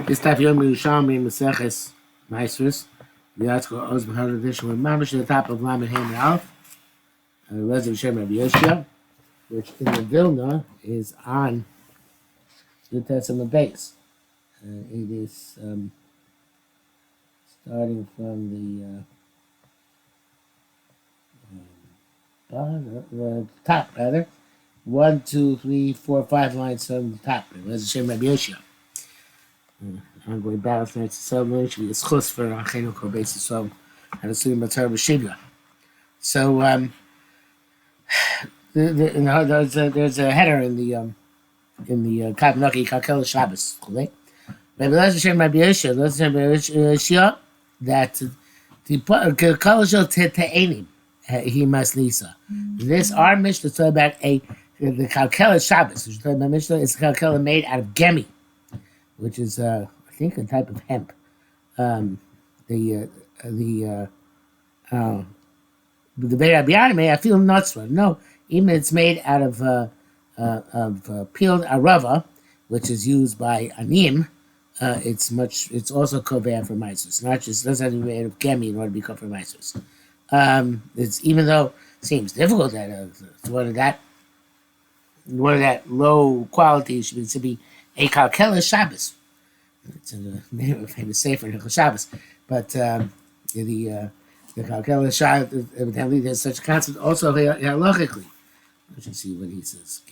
This type of Yerushalmi Ma'asros. The article owes Behar edition with Mamish at the top of Lamed Ham and Aleph. Yerushalmi Ma'asros, which in the Vilna is on the Testament base. It is starting from the top, rather. 1, 2, 3, 4, 5 lines from the top. Yerushalmi Ma'asros. Ongoing battle for Yerushalmi should be a schus for Achenu Kol Beis Yisrael and assuming Matar B'Shivya. So there's a header in the Kabnaki Kalkel Shabbos. Rabbi Hashem Rabbi Yeshua that the Kalashel Te'enim he must nisa. This our Mishnah talk about the Kalkel Shabbos, which is talking about Mishnah. It's a Kalkel made out of gemi, which is I think a type of hemp. The Beit Rabbi Yanai, I feel nuts for it. No, even it's made out of peeled arava, which is used by anim. It's also kovea for ma'asros. Not just doesn't have to be made of gemi in order to be kovea for ma'asros. It's even though it seems difficult that it's one of that low quality should be a kalkelah Shabbos. It's in the name of a famous sefer in Shabbos, but the kalkelah Shabbos evidently there's such a concept also halachically. Let's see what he says.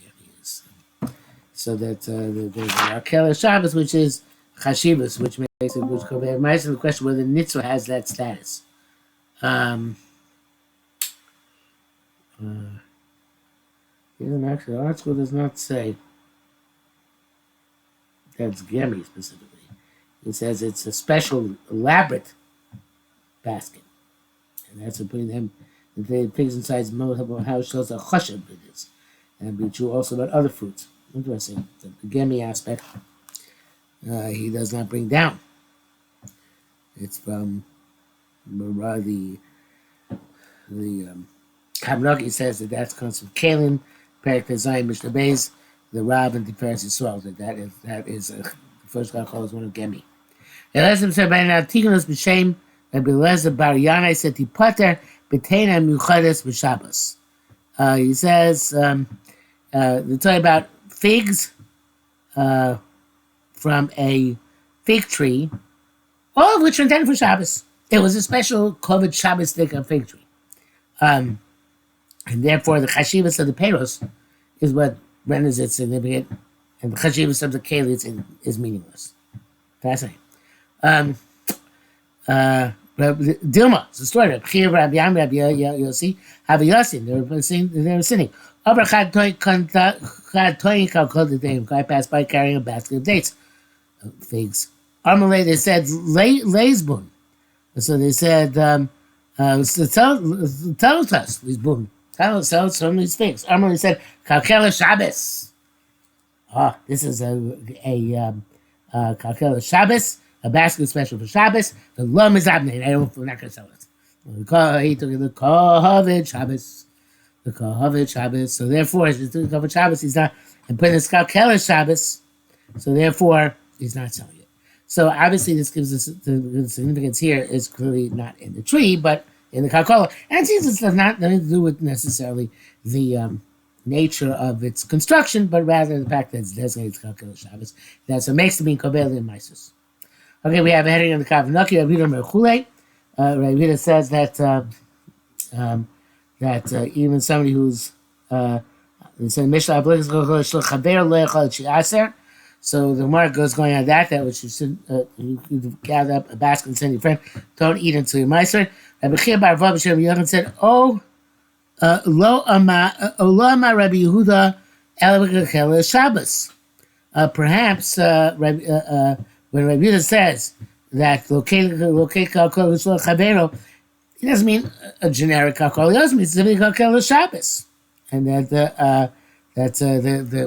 So that there's the kalkelah Shabbos, which is chashivas, which makes it which kovei ma'asros. The question whether nitzvah has that status. Actually, the article does not say that's gemi specifically. It says it's a special, elaborate basket, and that's for putting them. The pigs inside how shows a chashav it is, and be true also about other fruits. Interesting. The gemi aspect he does not bring down. It's from the Kabnaki says that comes from Kalim, Perik Tezayim Mishnah Beis, the Rav and Tiferes Yisrael. That is the first guy called one of gemi. Elazar said by now Tikunus b'Shem Rabbi Elazar Bar Yanai said Tipater b'Teina Miuchades b'Shabbos. He says they're talking about figs from a fig tree, all of which are intended for Shabbos. It was a special covered Shabbos stick of fig tree. And therefore the chashivas of the peros is what renders it significant, and the chashivas of the keli is meaningless. Fascinating. Dilma, it's a story. Rabbi Yam, Rabbi Yossi, Rabbi Yossi, they were sitting. Over Chad Toyin called the day. Guy passed by carrying a basket of dates, figs. Armalay, they said Leisbun. So they said, tell us, Leisbun. Tell us some of these figs. Armalay said, Kalkelah Shabbos. This is a Kalkelah Shabbos. A basket special for Shabbos. The Lom is Abnei. We're not going to sell it. He took the Kohavid Shabbos. The Kohavid Shabbos. So therefore, he's doing Kohavid Shabbos. He's not, and putting the Kalkelah Shabbos. So therefore, he's not selling it. So obviously, this gives us the significance here is clearly not in the tree, but in the Kalkelah. And it seems it's not nothing to do with necessarily the nature of its construction, but rather the fact that it's designated Kalkelah Shabbos. That's what makes it being Kovei and Ma'asros. Okay, we have a heading on the Kavnaki. Ravida says that even somebody who's so the mark goes going on that which you should you gather up a basket and send your friend. Don't eat until you're meiser. Rabbi Chia bar Vav Shem Yochanan said, lo ama Rabbi Yehuda el Shabbos. Perhaps when Rabbi Yehuda says that locate kalkol chavero, he doesn't mean a generic kalkol. He also means specifically kalkol Shabbos, and that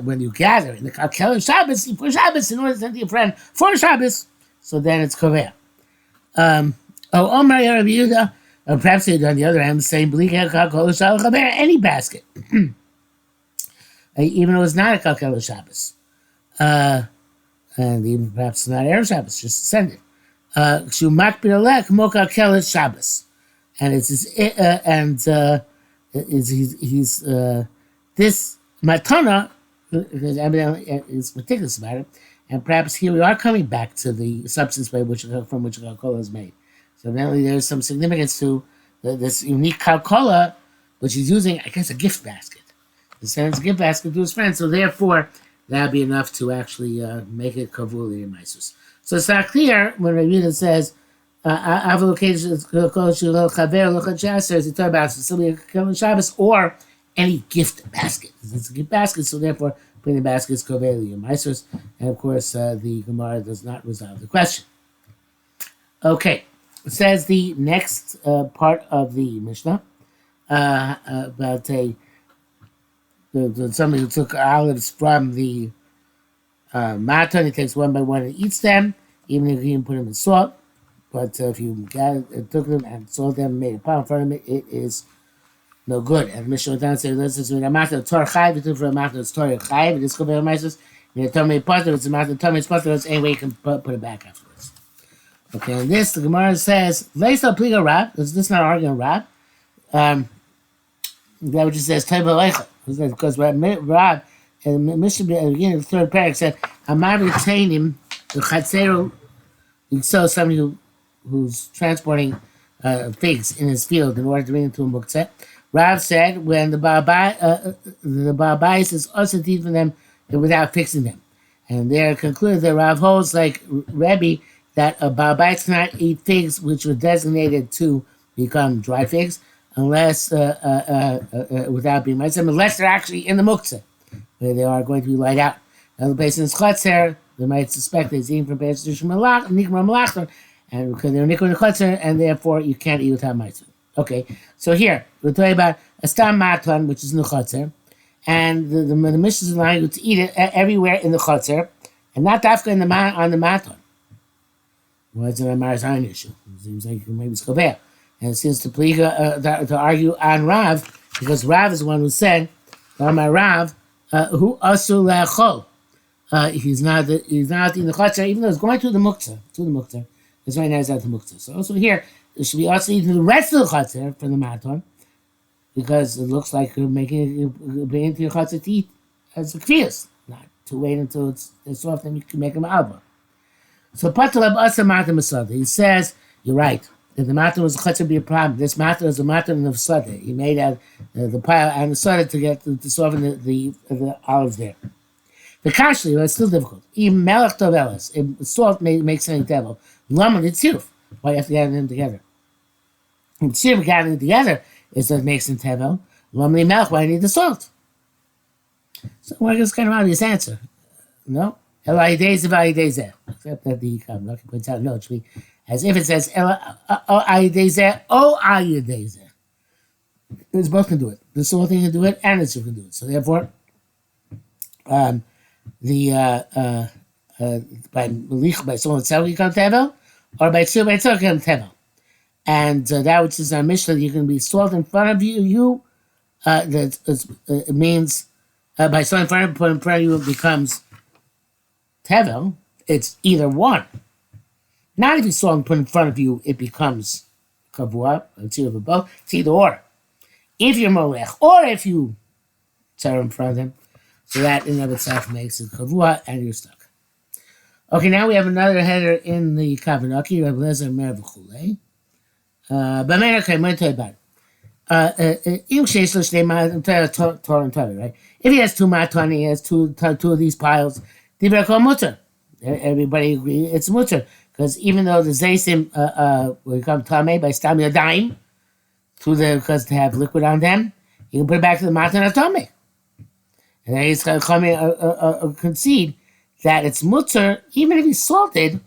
when you gather in the kalkol Shabbos for Shabbos in order to send to your friend for Shabbos, so then it's kovea. Omar Rabbi Yehuda, or perhaps on the other hand, saying bli kalkol Shabbos chavero, any basket, even though it's not a kalkol Shabbos. and even perhaps not Erev Shabbos, just send it. Shumak Biralek Moka Kelet Shabbos, and it's his, he's this matana because evidently is meticulous about it, and perhaps here we are coming back to the substance from which Coca-Cola is made. So evidently there's some significance to this unique Coca-Cola, which he's using, I guess, a gift basket. He sends a gift basket to his friends, so therefore that'd be enough to actually make it kavuli and maisus. So it's not clear when Ravina says avocations he talk about specifically Shabbos or any gift basket. It's a gift basket, so therefore putting the basket is kaveli and maisus, and of course the Gemara does not resolve the question. Okay, it says the next part of the Mishnah about somebody who took olives from the matan. He takes one by one and eats them, even if he didn't put them in salt. But if you took them and sold them and made a pile in front of it, it is no good. And Mishnah down says, "This is when a matan tor chayv. You took for a matan it's tor chayv. It is called a maisus. And the tummy potter. It's a matan tummy potter. It's any way you can put it back afterwards." Okay, and this the Gemara says, "Leisa pliga rab." This is not arguing rab. That which it says table leicha. Because Rab and Mishnah at the beginning of the third paragraph said, "Amar retaining the chatzero." So somebody who's transporting figs in his field in order to bring them to a muktzeh. Rav said when the Ba'abais is also to eat from them without fixing them, and there concluded that Rav holds like Rebbe that a Ba'abais cannot eat figs which were designated to become dry figs unless without being mitzvah, unless they're actually in the muktzeh where they are going to be laid out. Now the person is chotzer. They might suspect that he's eating from Beis Nikra Malachton, and because they're Nikra Chotzer, and therefore you can't eat without mitzvah. Okay, so here we're talking about a stam matan, which is in the Chotzer, and the Mishnah is allowing you to eat it everywhere in the Chotzer, and not after on the matan. Well, it's a Marazan issue. It seems like maybe it's Kobeah. And it seems to argue on Rav, because Rav is the one who said, Rav, who asu le'achol. He's not in the chatzar, even though it's going to the muktzah. It's right now it's at the muktzah. So also here, it should be also eating the rest of the chatzar from the maton, because it looks like you're bringing it to your chatzar to eat as a kfiyas, not to wait until it's soft and you can make them alba. So patalab asa matam masada. He says, you're right. If the matam was a chatzar, be a problem. This matam is a matam of sada. He made out the pile and the sada to get to soften the olives there. The kashli, well, it's still difficult. Even melech tovelas, salt makes any devil. Laman itziruf. Why you have to gather them together? Itziruf gathering together is what makes them tevel. Laman melech, why you need the salt? So well, it's kind of obvious answer. No? Elai except that the Lucky points out, no, it should be as if it says Elai O Ayadezeh. It's both can do it. The salt thing can do it, and the tziruf can do it. So therefore, by someone itself you come tevel, or by tzur by tzur come tevel, and that which is our Mishnah, you can be salt in front of you. It means by salt in front of you it becomes tevel. It's either one. Not if you salt and put in front of you, it becomes kavua. It's either both. It's either or. If you're molech, or if you tzur in front of them. So that in and of itself makes it kavua, and you're stuck. Okay, now we have another header in the Kavanaki, Rabbi Lezer Mer v'chulei. But okay, I'm going to tell you about it. Right? If he has two matan, he has two of these piles, divrei kol mutter. Everybody agree it's mutter. Because even though the zaysim will become tamei by stam yadayim, because they have liquid on them, you can put it back to the matan of tamei. And then he's going to concede that it's mutter, even if he's salted,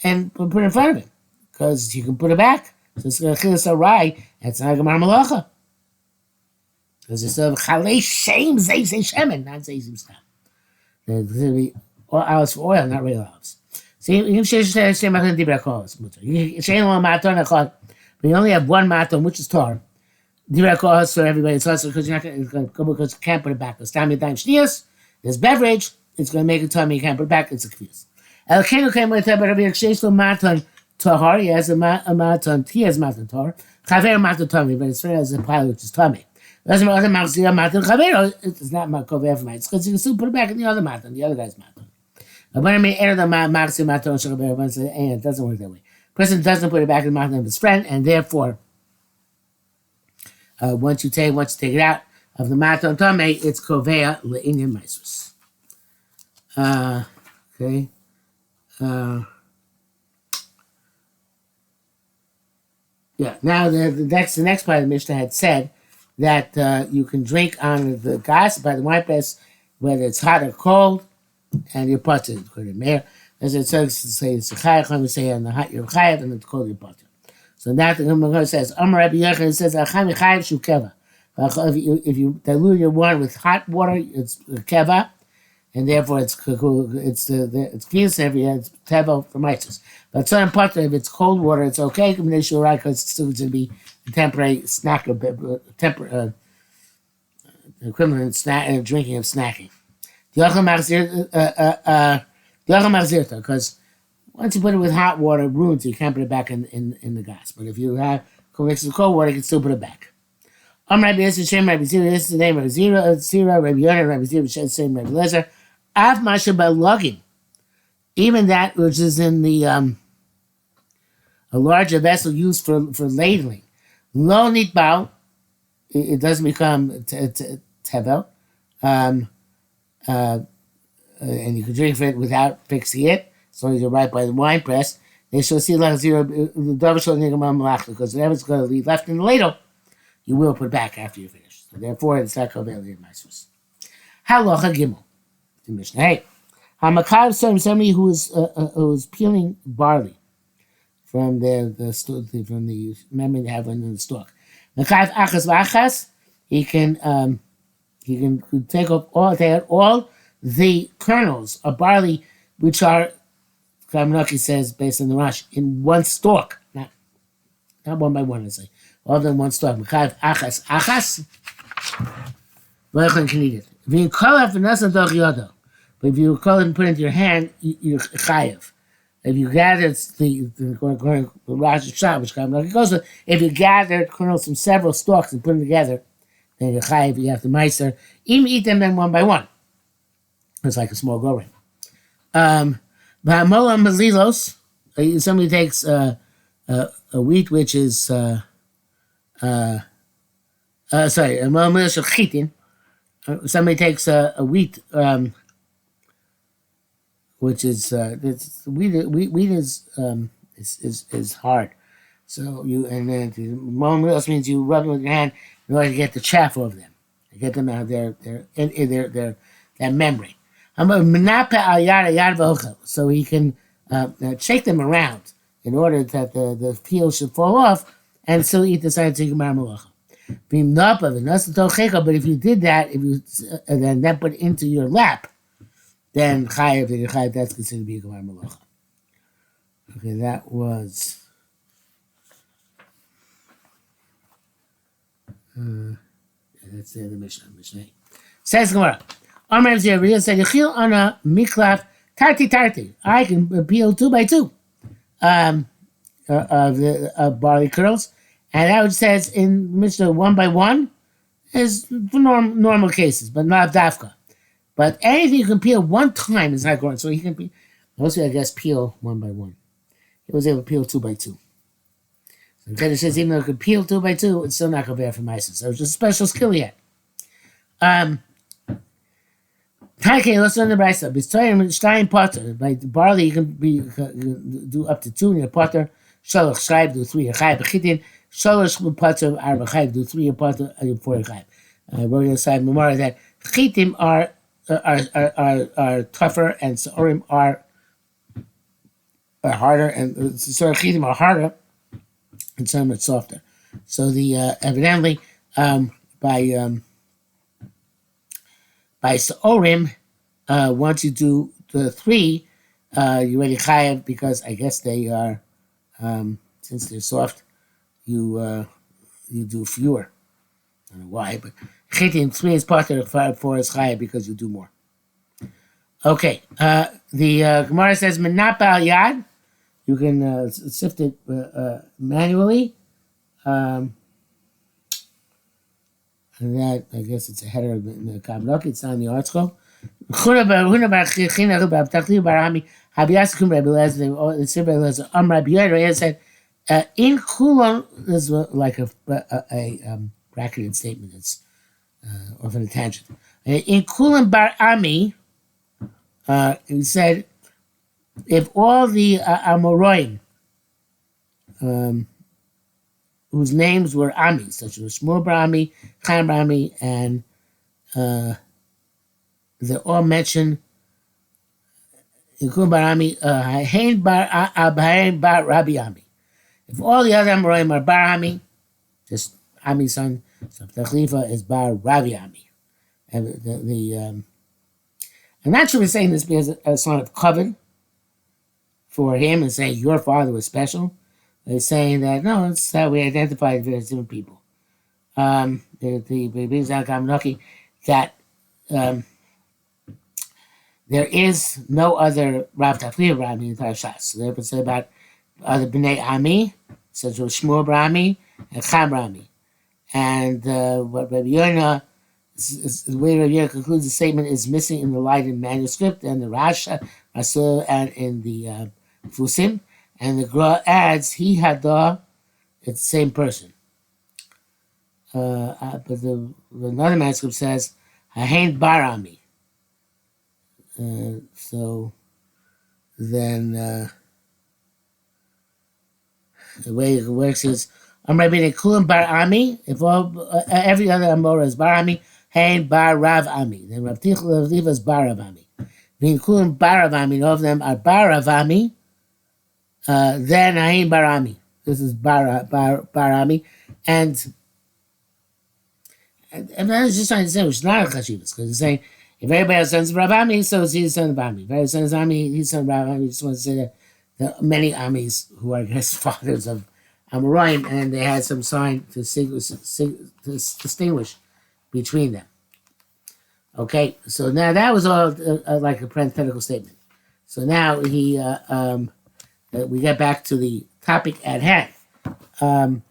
and put it in front of him, because you can put it back. So it's going to chilas arai, and it's not a gemar malacha. Because it's a chalei shem zayzay shemen, not zayzim stam. There's going to be olives for oil, not real olives. So you only have one maton, which is tar. Direct for everybody. It's also because you're not going to because you can't put it back. There's beverage, it's going to make it tummy. You can't put it back. It's a kvius. Elkenu came with Rabbi Yirsheslo matan tahar. He has a matan. He has matan tahar. Chaver matan tummy, but it's fair as a pile which is tummy. Doesn't matter machzira matan chaver. It's not kover for It's because you can still put it back in the other matan, the other guy's matan. But when I mean enter the machzira matan chaver, it doesn't work that way. Person doesn't put it back in the matan of his friend, and therefore, once you take it out of the matan tummy, it's kover le'inyan ma'asros. Okay. Yeah. Now the next part of the Mishnah had said that you can drink on the gas by the wine press, whether it's hot or cold, and you're potter. As it says, it's a chayav. We say on the hot you're chayav, and it's cold you're potter. So now the Gemara says, Amar Rabbi Yochanan says, Achami chayav shu keva. If you dilute your wine with hot water, it's keva. And therefore, it's kvius every it's teva for mitzvahs. But so important, if it's cold water, it's okay. Because it's still going to be a temporary snack, equivalent snack, drinking of snacking. Because once you put it with hot water, it ruins it. You can't put it back in the gas. But if you have mixed with cold water, you can still put it back. Rabbi Yisrael, Shem, Rabbi Zira, this is the name of Zira, Rabbi Yonah, Rabbi Zira, Shem, Rabbi Lezer. Av masha balogin, even that which is in the a larger vessel used for ladling. Lo nitbal, it doesn't become tevel, and you can drink it without fixing it, as long as you're right by the wine press. They shall see like zero because whatever's going to be left in the ladle, you will put back after you finish. So therefore, it's not called Eliyah Ma'asros. Halacha Gimel. Mishnah. Hey, Hamakav somebody who is peeling barley from the memory they have in the stalk. Makav achas v'achas, he can take out all the kernels of barley, which are, Kamnaki says based on the Rashi, in one stalk, not one by one. I say all of them one stalk. Makav achas, V'echon can eat it. But if you call it and put it into your hand, you're chayiv. If you gather the Rashi shot, which goes with, if you gather kernels from several stalks and put them together, then you're chayiv. You have to meiser. Even eat them then one by one. It's like a small go ring. V'hamola mazilos. Somebody takes a wheat which is sorry, a mazilos of chitin. Somebody takes a wheat, which is wheat is hard. So and then else means you rub it with your hand in order to get the chaff over them, to get them out of their membrane. So he can shake them around in order that the peel should fall off and still eat the side of malacha. But if you did that, and then put it into your lap, then chayiv, that's considered to be a gemar malacha. Okay, that was. That's the other Mishnah. Says Gemara. Amar Zeriah said, "Yechil ana miklaf tarti. I can peel 2 by 2 of the barley kernels." And that which says in Mishnah 1 by 1 is for normal cases, but not dafka. But anything you can peel one time is not going. So he can mostly, I guess, peel 1 by 1. He was able to peel 2 by 2. So the Kedusha says even though he could peel 2 by 2, it's still not going to be for mice. So it's just a special skill he had. Okay, let's learn the brisa. Stein potter. By barley, you can do up to 2 in your potter. Shaloch shayv, do 3 chayv b'chitin. Shalosh potter arba chayv, do 3 potter 4 chayv. We're going to say memorial that chitim are tougher and sorim are harder, and so chitim are harder and some are softer. So the evidently by sorim, once you do the 3, you already chayav because I guess they are since they're soft, you do fewer. I don't know why, but chitin 3 is part of 4 is chayav because you do more. Okay. The Gemara says Menap al Yad. You can sift it manually. And that, I guess it's a header in the Kabbalah. It's not in the article. Said, in Kulon, this is like a bracketed statement that's often a tangent. In Kulan Bar Ami, he said, if all the Amoraim, whose names were Ami, such as Shmuel Bar Ami, Chaim Bar Ami, and they're all mentioned in Kulan Bar Ami, Hain Bar Rabbi Ami. If all the other Amoraim are Bar Ami, just Ami's son, so the Khalifa is Bar Rabbi Ami. And I'm not sure we're saying this because a sign of covet for him and saying your father was special. They're saying that no, it's how we identify various different people. The brings down Kamanaki that there is no other Rav Tachliya Rami in the entire Shas. So they're say about other Bnei Ami, such as Shmuel Brami and Cham Rami. And what Rabbi Yonah, the way Rabbi Yonah concludes the statement is missing in the Leiden manuscript and the Rasha, Rasul, and in the Fusim. And the Gra adds, he had the, it's the same person. But another manuscript says, Hain Barami. So then the way it works is, I'm Rabbi Kulam Bar Ami. If all every other Amora is Bar Ami, Hain Bar Rav Ami. Then Rav Tichel is Bar Rav Ami. Being Kulam Bar Rav Ami, all of them are Bar Rav Ami. Then Hain Bar Ami. This is Bar Ami, and I was just trying to say, which is not a chashivas, because it's saying if everybody has sons of Rav Ami, so is he the son of Ami. If everybody has sons of Ami, he's son of Rav Ami. Just want to say that there are many Amis who are, I guess, fathers of Amoraim, and they had some sign to distinguish between them. Okay, so now that was all like a parenthetical statement. So now we get back to the topic at hand. Chacham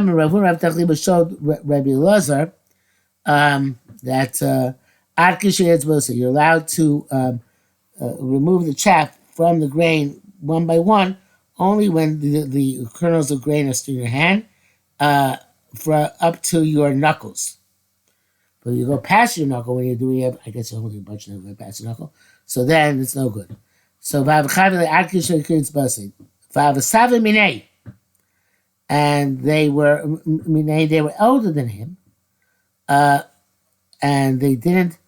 and Rav Tachliba showed Rabbi Elazar that ad kishayetz you're allowed to remove the chaff from the grain one by one, only when the kernels of grain are still in your hand, for up to your knuckles. But you go past your knuckle when you're doing it, I guess you're holding a bunch of them past your knuckle. So then it's no good. So and they were older than him, and they didn't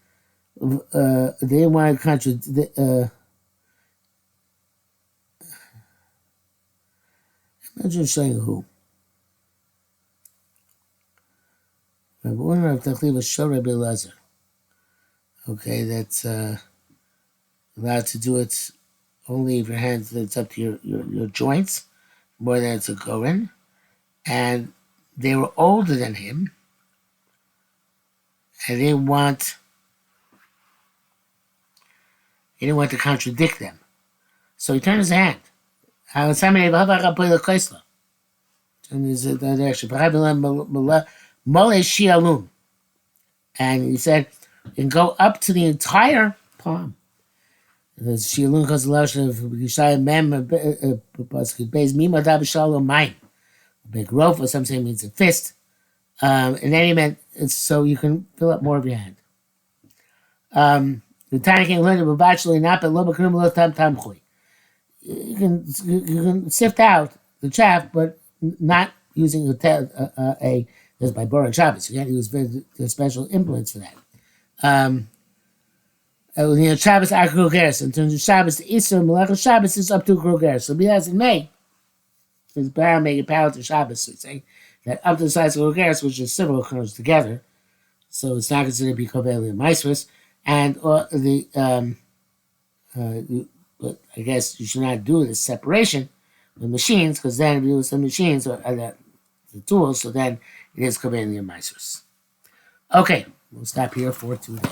want to contradict. I'm not just showing who. Rabbi Una of Tachliva show Rabbi Elazar. Okay, that's allowed to do it only if your hands, it's up to your joints, more than it's a goren. And they were older than him, and he didn't want to contradict them. So he turned his hand. And he said, you can go up to the entire palm. There's shialun because the lashon of Yishai Mem Beis Mima Da B'Shalom Mayim. Big rofa, some say means a fist. In any event, it's so you can fill up more of your hand. The tiny king learned about bachelor not but lo b'krum lo tam tam choy. You can sift out the chaff, but not using a that's by Boran Shabbos. You can't use the special implements for that. Shabbos are krogeres. In terms of Shabbos, the Isser Melech Shabbos is up to krogeres. So be as it may, it's better make it power to Shabbos. So it's saying that up to the size of krogeres, which is several kernels together, so it's not considered to be Koveli and Maisvus, and but I guess you should not do the separation with machines, because then if you use the machines or the tools, so then it is Koveli and Maisvus. Okay, we'll stop here for today.